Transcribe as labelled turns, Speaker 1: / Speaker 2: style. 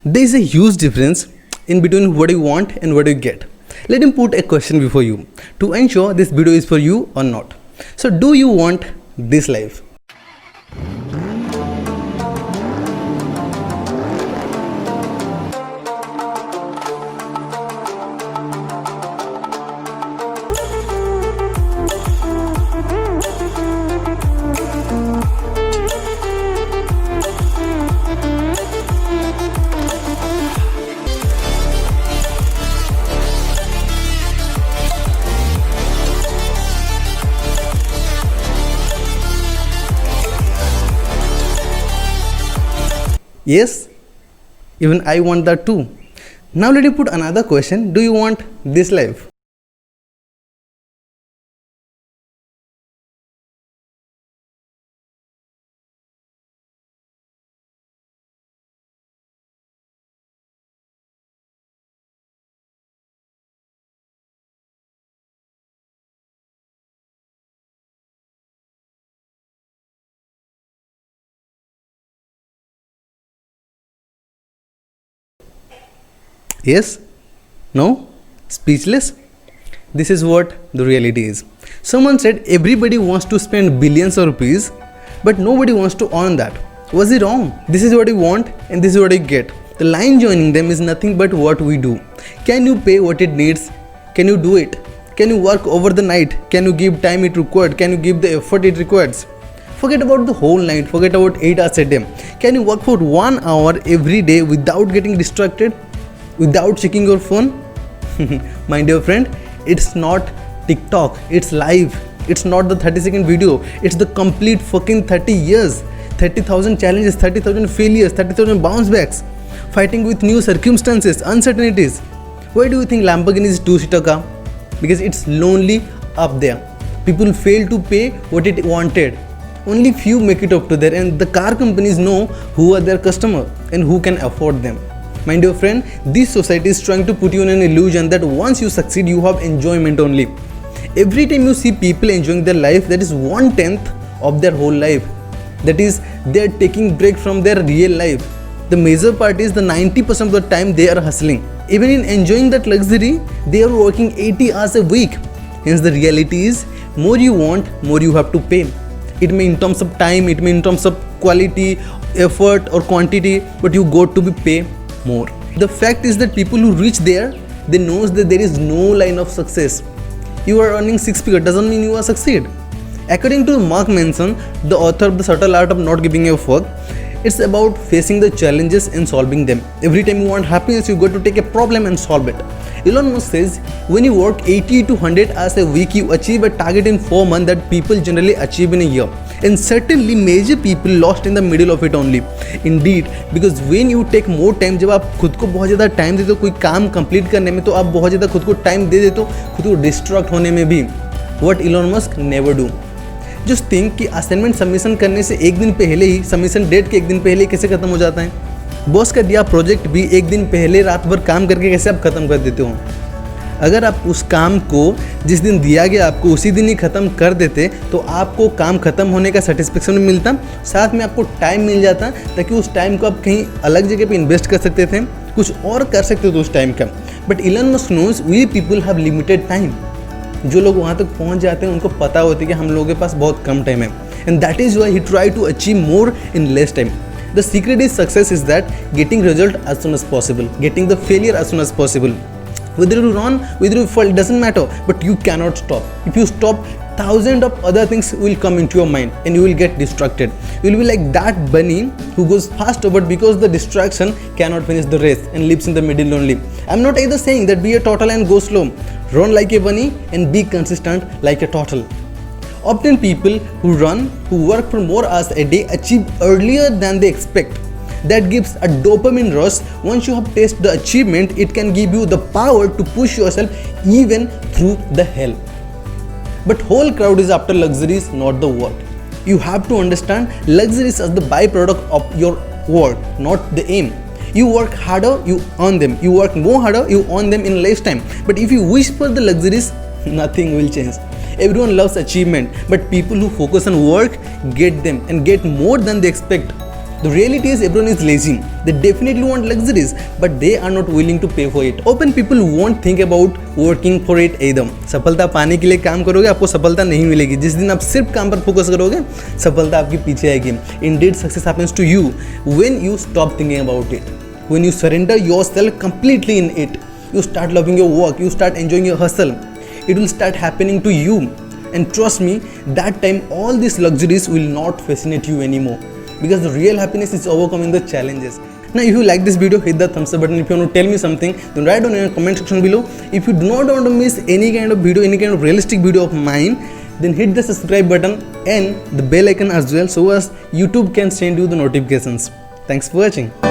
Speaker 1: There is a huge difference in between what you want and what you get. Let me put a question before you to ensure this video is for you or not. So, do you want this life? Yes, even I want that too. Now let me put another question. Do you want this life? Yes? No? Speechless? This is what the reality is. Someone said everybody wants to spend billions of rupees, but nobody wants to earn that. Was it wrong? This is what you want and this is what you get. The line joining them is nothing but what we do. Can you pay what it needs? Can you do it? Can you work over the night? Can you give time it required? Can you give the effort it requires? Forget about the whole night, forget about 8 hours a day. Can you work for 1 hour every day without getting distracted? Without checking your phone? My dear friend, it's not TikTok, it's live. It's not the 30-second video, it's the complete fucking 30 years. 30,000 challenges, 30,000 failures, 30,000 bounce backs. Fighting with new circumstances, uncertainties. Why do you think Lamborghini is two-seater car? Because it's lonely up there. People fail to pay what it wanted. Only few make it up to there, and the car companies know who are their customer and who can afford them. My dear friend, this society is trying to put you in an illusion that once you succeed, you have enjoyment only. Every time you see people enjoying their life, that is 1/10 of their whole life. That is, they are taking break from their real life. The major part is the 90% of the time they are hustling. Even in enjoying that luxury, they are working 80 hours a week. Hence the reality is, more you want, more you have to pay. It may in terms of time, it may in terms of quality, effort or quantity, but you got to be pay more. The fact is that people who reach there, they knows that there is no line of success. You are earning 6 figures doesn't mean you are succeed. According to Mark Manson, the author of The Subtle Art of Not Giving a Fuck, it's about facing the challenges and solving them. Every time you want happiness, you got to take a problem and solve it. Elon Musk says, when you work 80 to 100 hours a week, you achieve a target in 4 months that people generally achieve in a year. And certainly major people lost in the middle of it only. Indeed, because when you take more time, जब आप खुद को बहुत ज़्यादा time देते हो कोई काम कंप्लीट करने में, तो आप बहुत ज़्यादा खुद को टाइम दे देते हो खुद को डिस्ट्रैक्ट होने में भी. What Elon Musk never do. Just think कि असाइनमेंट सबमिशन करने से एक दिन पहले ही, सबमिशन डेट के एक दिन पहले कैसे खत्म हो जाता है. बॉस का दिया प्रोजेक्ट भी एक दिन पहले रात भर काम करके कैसे आप खत्म कर देते हो. अगर आप उस काम को जिस दिन दिया गया आपको उसी दिन ही ख़त्म कर देते तो आपको काम ख़त्म होने का सेटिस्फेक्शन भी मिलता, साथ में आपको टाइम मिल जाता ताकि उस टाइम को आप कहीं अलग जगह पे इन्वेस्ट कर सकते थे, कुछ और कर सकते थे उस टाइम का. But Elon Musk knows we people have limited time. जो लोग वहाँ तक पहुँच जाते हैं उनको पता होता है कि हम लोगों के पास बहुत कम टाइम है, and that is why he try to achieve more in less time. The secret is success is that getting result as soon as possible, getting the failure as soon as possible. Whether you run, whether you fall, doesn't matter, but you cannot stop. If you stop, thousands of other things will come into your mind and you will get distracted. You will be like that bunny who goes fast but because the distraction cannot finish the race and lives in the middle only. I'm not either saying that be a turtle and go slow. Run like a bunny and be consistent like a turtle. Often people who run, who work for more hours a day achieve earlier than they expect. That gives a dopamine rush. Once you have tasted the achievement, it can give you the power to push yourself even through the hell. But whole crowd is after luxuries, not the work. You have to understand luxuries as the byproduct of your work, not the aim. You work harder, you earn them. You work more harder, you earn them in less time. But if you wish for the luxuries, nothing will change. Everyone loves achievement, but people who focus on work get them and get more than they expect. The reality is everyone is lazy. They definitely want luxuries, but they are not willing to pay for it. Often people won't think about working for it either. सफलता पाने के लिए काम करोगे, आपको सफलता नहीं मिलेगी. जिस दिन आप सिर्फ काम पर फोकस करोगे, सफलता आपके पीछे आएगी. Indeed, success happens to you when you stop thinking about it. When you surrender yourself completely in it. You start loving your work. You start enjoying your hustle. It will start happening to you. And trust me, that time all these luxuries will not fascinate you anymore. Because the real happiness is overcoming the challenges. Now, if you like this video, hit the thumbs up button. If you want to tell me something, then write down in the comment section below. If you do not want to miss any kind of video, any kind of realistic video of mine, then hit the subscribe button and the bell icon as well, so as YouTube can send you the notifications. Thanks for watching.